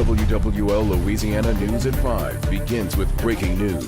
WWL Louisiana News at 5 begins with breaking news.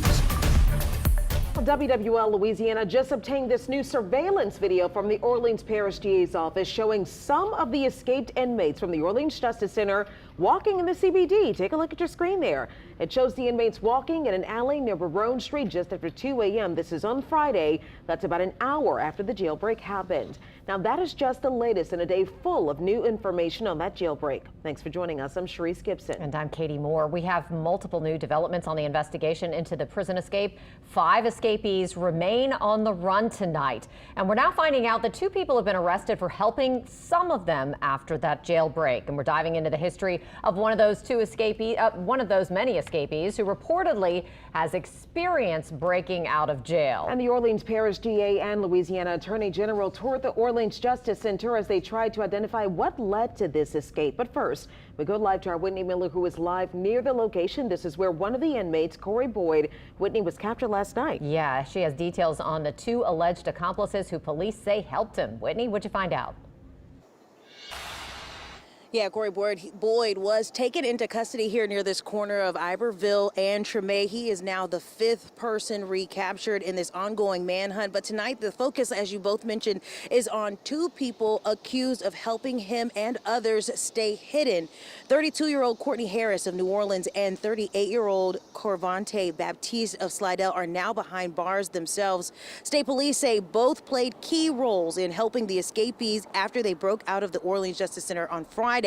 WWL Louisiana just obtained this new surveillance video from the Orleans Parish DA's office showing some of the escaped inmates from the Orleans Justice Center walking in the CBD. Take a look at your screen there. It shows the inmates walking in an alley near Barone Street just after 2 a.m. This is on Friday. That's about an hour after the jailbreak happened. Now that is just the latest in a day full of new information on that jailbreak. Thanks for joining us. I'm Sharice Gibson. And I'm Katie Moore. We have multiple new developments on the investigation into the prison escape. 5 escapees remain on the run tonight. And we're now finding out that 2 people have been arrested for helping some of them after that jailbreak. And we're diving into the history of one of those many escapees who reportedly has experience breaking out of jail. And the Orleans Parish DA and Louisiana Attorney General toured the Orleans Justice Center as they tried to identify what led to this escape. But first, we go live to our Whitney Miller, who is live near the location. This is where one of the inmates, Corey Boyd, Whitney, was captured last night. Yeah, she has details on the 2 alleged accomplices who police say helped him. Whitney, what'd you find out? Yeah, Corey Boyd was taken into custody here near this corner of Iberville and Treme. He is now the 5th person recaptured in this ongoing manhunt. But tonight, the focus, as you both mentioned, is on 2 people accused of helping him and others stay hidden. 32-year-old Courtney Harris of New Orleans and 38-year-old Corvante Baptiste of Slidell are now behind bars themselves. State police say both played key roles in helping the escapees after they broke out of the Orleans Justice Center on Friday.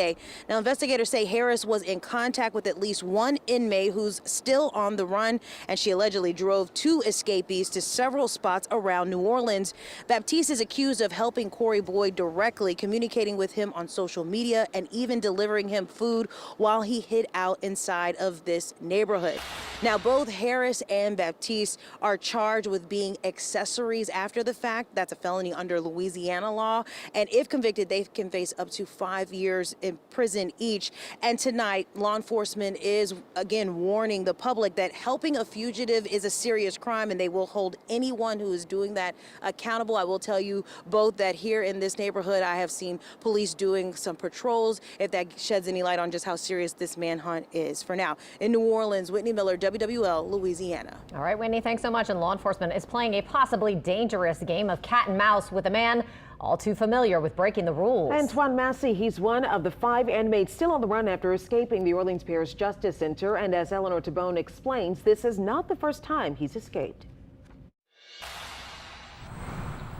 Now, investigators say Harris was in contact with at least 1 inmate who's still on the run, and she allegedly drove 2 escapees to several spots around New Orleans. Baptiste is accused of helping Corey Boyd directly, communicating with him on social media and even delivering him food while he hid out inside of this neighborhood. Now, both Harris and Baptiste are charged with being accessories after the fact. That's a felony under Louisiana law, and if convicted, they can face up to 5 years in prison each. And tonight, law enforcement is again warning the public that helping a fugitive is a serious crime, and they will hold anyone who is doing that accountable. I will tell you both that here in this neighborhood, I have seen police doing some patrols, if that sheds any light on just how serious this manhunt is. For now, in New Orleans, Whitney Miller, WWL, Louisiana. All right, Whitney, thanks so much. And law enforcement is playing a possibly dangerous game of cat and mouse with a man all too familiar with breaking the rules. Antoine Massie, he's one of the 5 inmates still on the run after escaping the Orleans Parish Justice Center. And as Eleanor Tabone explains, this is not the first time he's escaped.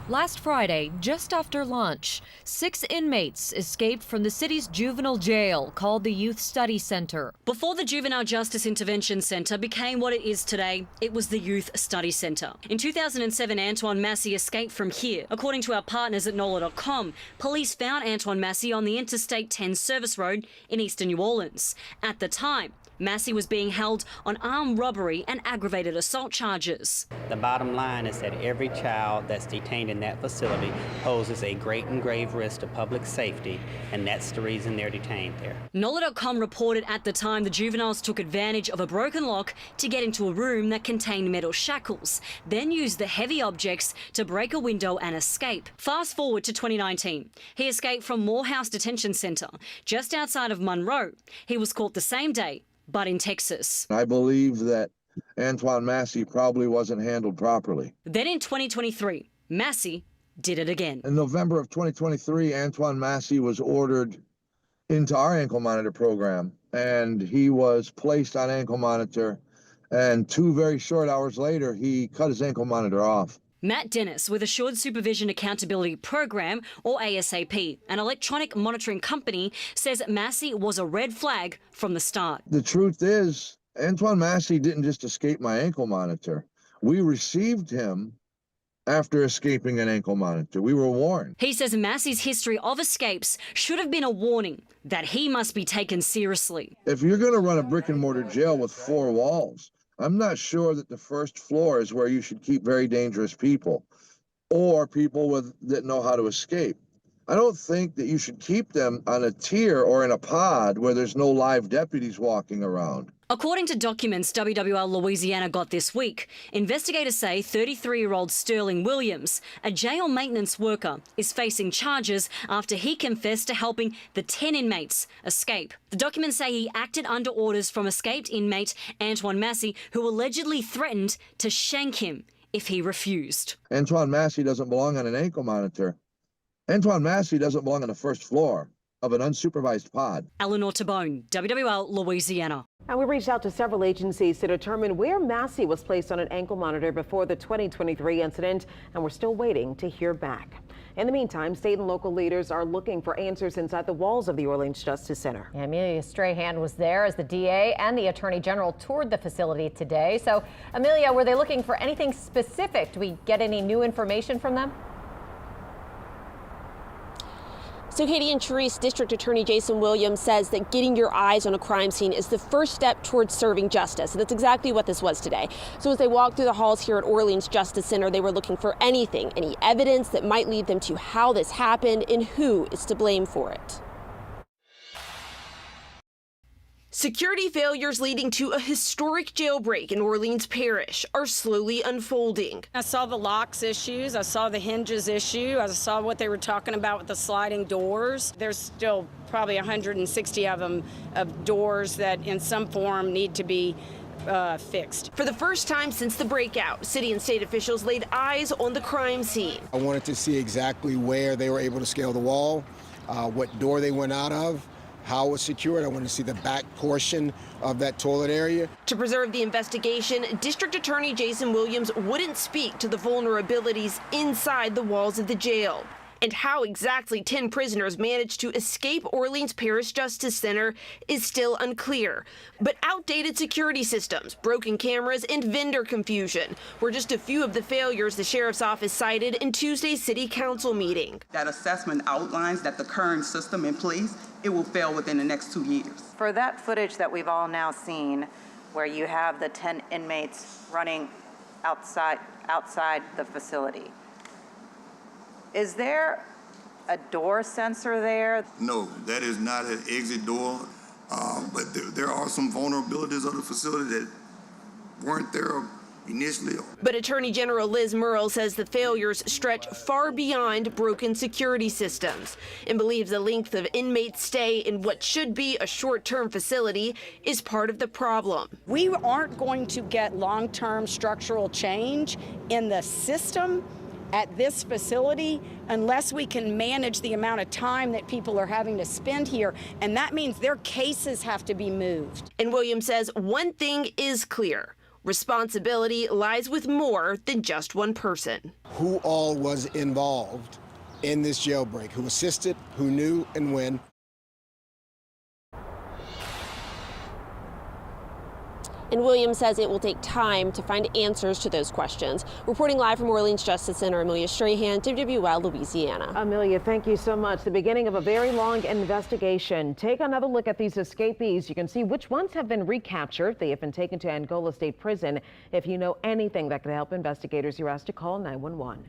Last Friday, just after lunch, 6 inmates escaped from the city's juvenile jail called the Youth Study Center. Before the Juvenile Justice Intervention Center became what it is today, it was the Youth Study Center. In 2007, Antoine Massie escaped from here. According to our partners at NOLA.com, police found Antoine Massie on the Interstate 10 service road in eastern New Orleans. At the time, Massie was being held on armed robbery and aggravated assault charges. The bottom line is that every child that's detained in that facility poses a great and grave risk to public safety, and that's the reason they're detained there. NOLA.com reported at the time the juveniles took advantage of a broken lock to get into a room that contained metal shackles, then used the heavy objects to break a window and escape. Fast forward to 2019. He escaped from Morehouse Detention Center, just outside of Monroe. He was caught the same day, but in Texas. I believe that Antoine Massie probably wasn't handled properly. Then in 2023, Massie did it again. In November of 2023, Antoine Massie was ordered into our ankle monitor program, and he was placed on ankle monitor, and 2 very short hours later, he cut his ankle monitor off. Matt Dennis with Assured Supervision Accountability Program, or ASAP, an electronic monitoring company, says Massie was a red flag from the start. The truth is, Antoine Massie didn't just escape my ankle monitor. We received him after escaping an ankle monitor. We were warned. He says Massie's history of escapes should have been a warning that he must be taken seriously. If you're going to run a brick and mortar jail with 4 walls, I'm not sure that the first floor is where you should keep very dangerous people or people that know how to escape. I don't think that you should keep them on a tier or in a pod where there's no live deputies walking around. According to documents WWL Louisiana got this week, investigators say 33-year-old Sterling Williams, a jail maintenance worker, is facing charges after he confessed to helping the 10 inmates escape. The documents say he acted under orders from escaped inmate Antoine Massie, who allegedly threatened to shank him if he refused. Antoine Massie doesn't belong on an ankle monitor. Antoine Massie doesn't belong on the first floor of an unsupervised pod. Eleanor Tabone, WWL Louisiana. And we reached out to several agencies to determine where Massie was placed on an ankle monitor before the 2023 incident, and we're still waiting to hear back. In the meantime, state and local leaders are looking for answers inside the walls of the Orleans Justice Center. Amelia Strahan was there as the DA and the Attorney General toured the facility today. So, Amelia, were they looking for anything specific? Do we get any new information from them? So Katie and Charisse, District Attorney Jason Williams says that getting your eyes on a crime scene is the first step towards serving justice. And that's exactly what this was today. So as they walked through the halls here at Orleans Justice Center, they were looking for anything, any evidence that might lead them to how this happened and who is to blame for it. Security failures leading to a historic jailbreak in Orleans Parish are slowly unfolding. I saw the locks issues, I saw the hinges issue, I saw what they were talking about with the sliding doors. There's still probably 160 of them, of doors that in some form need to be fixed. For the first time since the breakout, city and state officials laid eyes on the crime scene. I wanted to see exactly where they were able to scale the wall, what door they went out of, how it was secured. I wanted to see the back portion of that toilet area. To preserve the investigation, District Attorney Jason Williams wouldn't speak to the vulnerabilities inside the walls of the jail. And how exactly 10 prisoners managed to escape Orleans Parish Justice Center is still unclear. But outdated security systems, broken cameras, and vendor confusion were just a few of the failures the sheriff's office cited in Tuesday's city council meeting. That assessment outlines that the current system in place, it will fail within the next 2 years. For that footage that we've all now seen, where you have the 10 inmates running outside the facility, is there a door sensor there? No, that is not an exit door, but there are some vulnerabilities of the facility that weren't there initially. But Attorney General Liz Murrill says the failures stretch far beyond broken security systems and believes the length of inmates' stay in what should be a short-term facility is part of the problem. We aren't going to get long-term structural change in the system at this facility unless we can manage the amount of time that people are having to spend here, and that means their cases have to be moved. And Williams says one thing is clear. Responsibility lies with more than just one person. Who all was involved in this jailbreak? Who assisted, who knew, and when? And Williams says it will take time to find answers to those questions. Reporting live from Orleans Justice Center, Amelia Strahan, WWL Louisiana. Amelia, thank you so much. The beginning of a very long investigation. Take another look at these escapees. You can see which ones have been recaptured. They have been taken to Angola State Prison. If you know anything that could help investigators, you're asked to call 911.